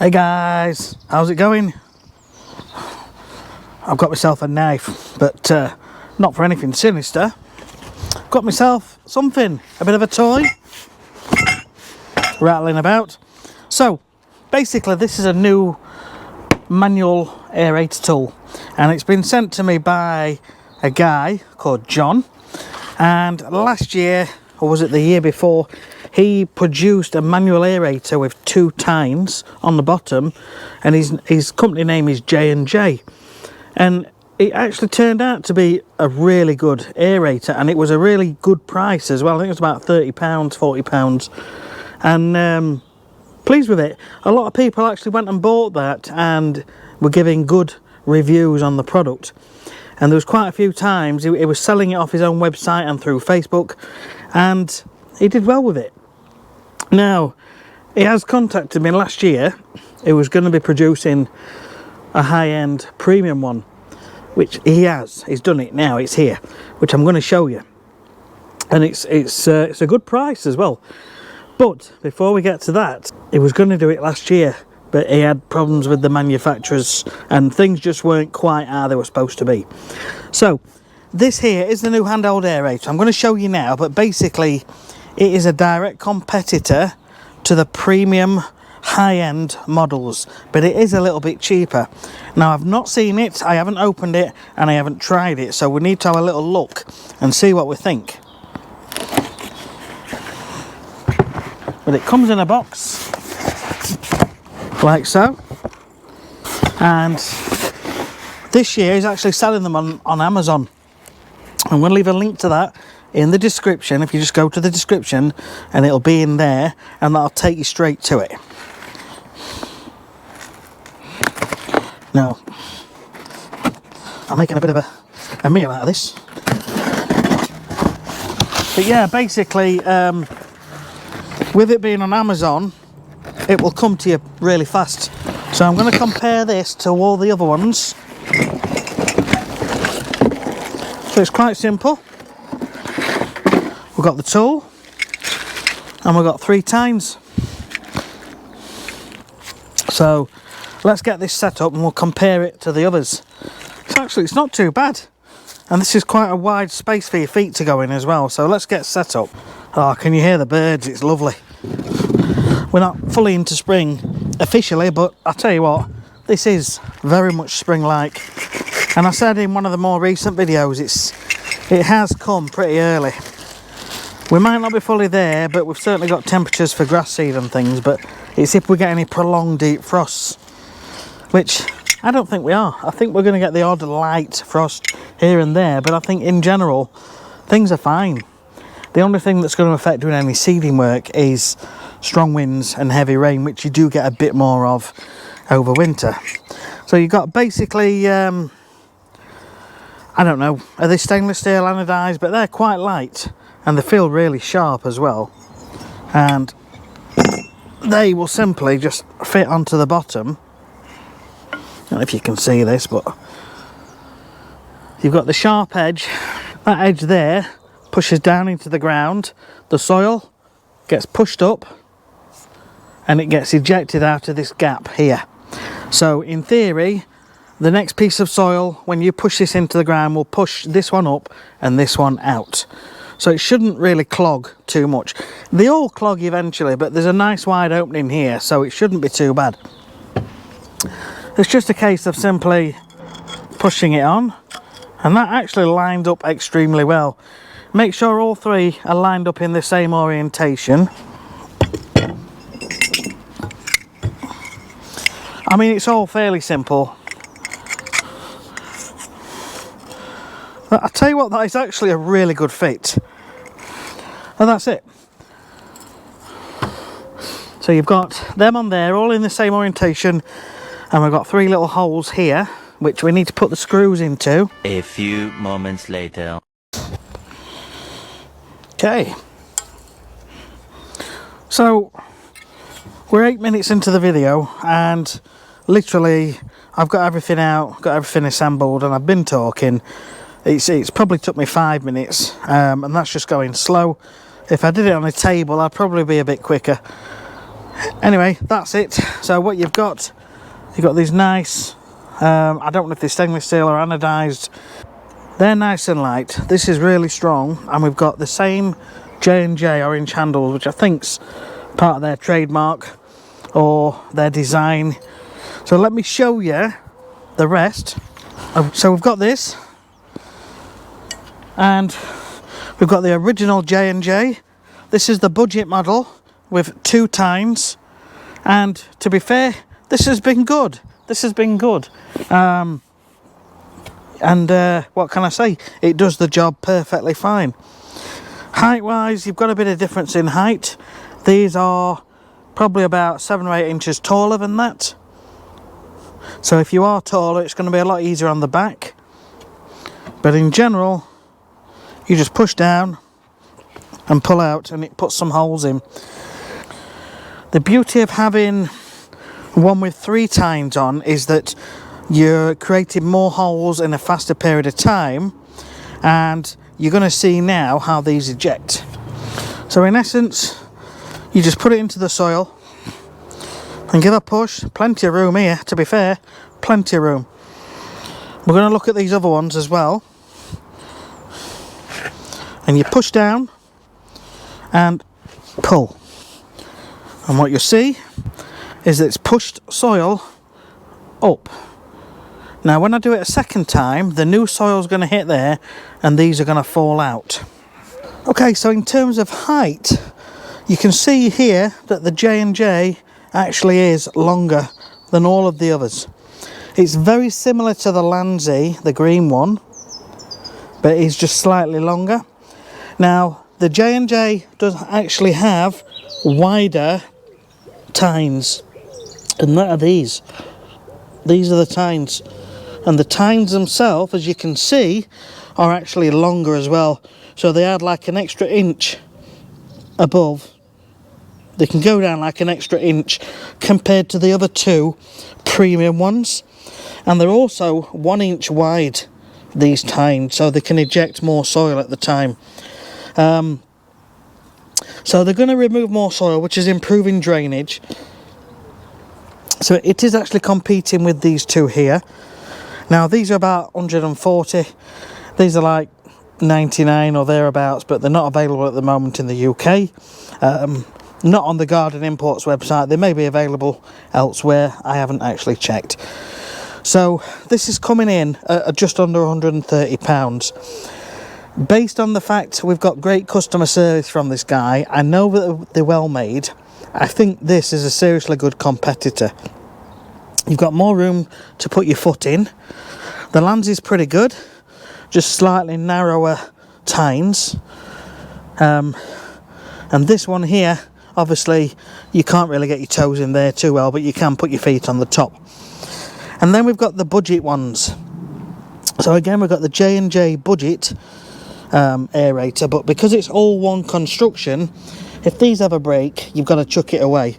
Hey guys, how's it going? I've got myself a knife, but not for anything sinister. Got myself something, a bit of a toy, rattling about. So basically this is a new manual aerator tool, and it's been sent to me by a guy called John, and last year, or was it the year before, he produced a manual aerator with 2 tines on the bottom, and his company name is J&J, and it actually turned out to be a really good aerator, and it was a really good price as well. I think it was about £30, £40, and pleased with it. A lot of people actually went and bought that and were giving good reviews on the product, and there was quite a few times he was selling it off his own website and through Facebook, and he did well with it. Now, he has contacted me last year. He was going to be producing a high-end premium one, which he's done it now. It's here, which I'm going to show you, and it's a good price as well. But before we get to that, he was going to do it last year, but he had problems with the manufacturers and things just weren't quite how they were supposed to be. So this here is the new handheld aerator. I'm going to show you now, but basically it is a direct competitor to the premium high-end models, but it is a little bit cheaper. Now, I've not seen it, I haven't opened it, and I haven't tried it, so we need to have a little look and see what we think. But it comes in a box like so, and this year he's actually selling them on Amazon. I'm going to leave a link to that in the description. If you just go to the description, and it'll be in there, and that'll take you straight to it. Now, I'm making a bit of a meal out of this, but yeah, basically with it being on Amazon, it will come to you really fast. So I'm going to compare this to all the other ones. So it's quite simple. We've got the tool, and we've got 3 tines. So let's get this set up and we'll compare it to the others. So actually it's not too bad, and this is quite a wide space for your feet to go in as well. So let's get set up. Oh, can you hear the birds? It's lovely. We're not fully into spring officially, but I tell you what, this is very much spring-like. And I said in one of the more recent videos, it has come pretty early. We might not be fully there, but we've certainly got temperatures for grass seed and things, but it's if we get any prolonged deep frosts, which I don't think we are. I think we're going to get the odd light frost here and there, but I think in general things are fine. The only thing that's going to affect doing any seeding work is strong winds and heavy rain, which you do get a bit more of over winter. So you've got basically I don't know, are they stainless steel anodized, but they're quite light and they feel really sharp as well, and they will simply just fit onto the bottom. I don't know if you can see this, but you've got the sharp edge. That edge there pushes down into the ground, the soil gets pushed up and it gets ejected out of this gap here. So in theory, the next piece of soil, when you push this into the ground, will push this one up and this one out. So it shouldn't really clog too much. They all clog eventually, but there's a nice wide opening here, so it shouldn't be too bad. It's just a case of simply pushing it on, and that actually lined up extremely well. Make sure all 3 are lined up in the same orientation. I mean, it's all fairly simple. I'll tell you what, that is actually a really good fit. And that's it. So you've got them on there, all in the same orientation, and we've got 3 little holes here, which we need to put the screws into. A few moments later. Okay. So we're 8 minutes into the video, and literally I've got everything out, got everything assembled, and I've been talking. It's probably took me 5 minutes, and that's just going slow. If I did it on a table, I'd probably be a bit quicker. Anyway, that's it. So what you've got these nice, I don't know if they're stainless steel or anodized. They're nice and light. This is really strong, and we've got the same J&J orange handles, which I think's part of their trademark or their design. So let me show you the rest. So we've got this, and we've got the original J&J. This is the budget model with 2 tines, and to be fair, this has been good. This has been good. What can I say? It does the job perfectly fine. Height wise, you've got a bit of difference in height. These are probably about 7 or 8 inches taller than that. So if you are taller, it's going to be a lot easier on the back. But in general, you just push down and pull out, and it puts some holes in. The beauty of having one with 3 tines on is that you're creating more holes in a faster period of time, and you're going to see now how these eject. So in essence, you just put it into the soil and give a push. Plenty of room here, to be fair, plenty of room. We're going to look at these other ones as well. And you push down and pull, and what you see is that it's pushed soil up. Now when I do it a second time, the new soil is going to hit there and these are going to fall out. Okay, so in terms of height, you can see here that the J&J actually is longer than all of the others. It's very similar to the Lanzi, the green one, but it's just slightly longer. Now the J&J does actually have wider tines, and that are these. These are the tines, and the tines themselves, as you can see, are actually longer as well. So they add like an extra inch above. They can go down like an extra inch compared to the other 2 premium ones, and they're also 1 inch wide, these tines, so they can eject more soil at the time. So they're going to remove more soil, which is improving drainage. So it is actually competing with these 2 here. Now these are about 140. These are like 99 or thereabouts, but they're not available at the moment in the UK. Not on the Garden Imports website. They may be available elsewhere. I haven't actually checked. So this is coming in at just under £130. Based on the fact we've got great customer service from this guy, I know that they're well made. I think this is a seriously good competitor. You've got more room to put your foot in. The Lanzi's pretty good, just slightly narrower tines. And this one here, obviously you can't really get your toes in there too well, but you can put your feet on the top. And then we've got the budget ones. So again, we've got the J&J budget aerator, but because it's all one construction, if these have a break, you've got to chuck it away.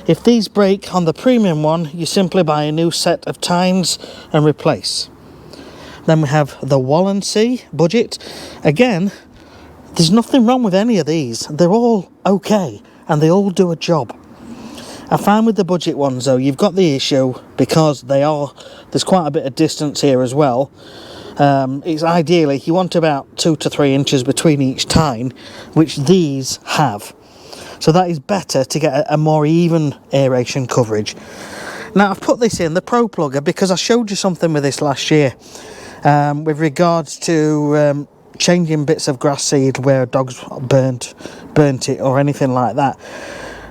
If these break on the premium one, you simply buy a new set of tines and replace. Then we have the Walensee budget. Again, there's nothing wrong with any of these. They're all okay and they all do a job. I find with the budget ones though, you've got the issue because there's quite a bit of distance here as well. It's ideally you want about 2 to 3 inches between each tine, which these have. So that is better to get a more even aeration coverage. Now I've put this in the Pro Plugger because I showed you something with this last year with regards to changing bits of grass seed where dogs burnt it or anything like that.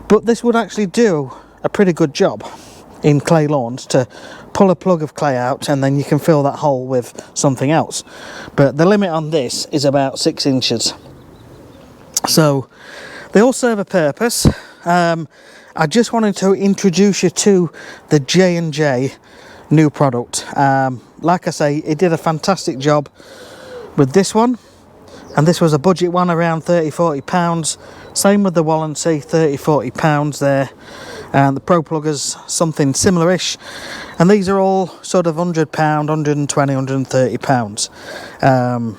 But this would actually do a pretty good job in clay lawns to pull a plug of clay out and then you can fill that hole with something else. But the limit on this is about 6 inches. So they all serve a purpose. I just wanted to introduce you to the J&J new product. Like I say, it did a fantastic job with this one, and this was a budget one around £30-40. Same with the Walensee, £30-40 there, and the Pro Pluggers something similar-ish, and these are all sort of £100, £120, £130.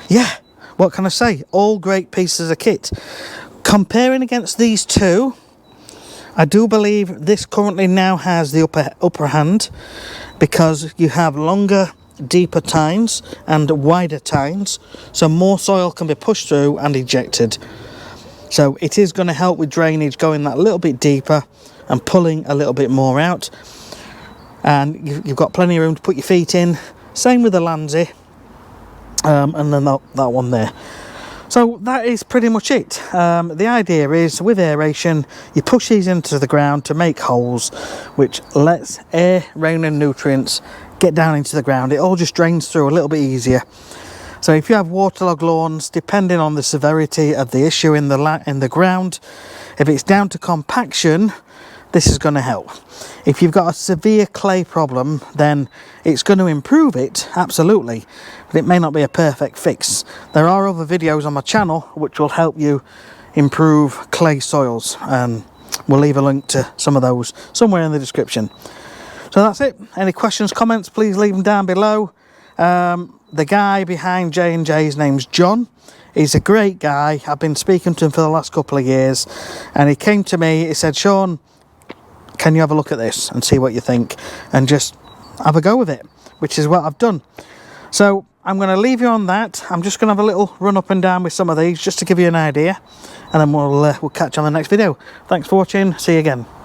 Yeah, what can I say? All great pieces of kit. Comparing against these two, I do believe this currently now has the upper hand because you have longer, deeper tines and wider tines, so more soil can be pushed through and ejected. So it is going to help with drainage, going that little bit deeper and pulling a little bit more out. And you've got plenty of room to put your feet in. Same with the Landsy, and then that one there. So that is pretty much it. The idea is, with aeration, you push these into the ground to make holes, which lets air, rain and nutrients get down into the ground. It all just drains through a little bit easier. So if you have waterlogged lawns, depending on the severity of the issue in the ground, if it's down to compaction, this is going to help. If you've got a severe clay problem, then it's going to improve it, absolutely, but it may not be a perfect fix. There are other videos on my channel which will help you improve clay soils, and we'll leave a link to some of those somewhere in the description. So that's it. Any questions, comments, please leave them down below. The guy behind J&J's name's John. He's a great guy. I've been speaking to him for the last couple of years, and he came to me, he said, Sean, can you have a look at this and see what you think, and just have a go with it, which is what I've done. So I'm going to leave you on that. I'm just going to have a little run up and down with some of these just to give you an idea, and then we'll catch you on the next video. Thanks for watching. See you again.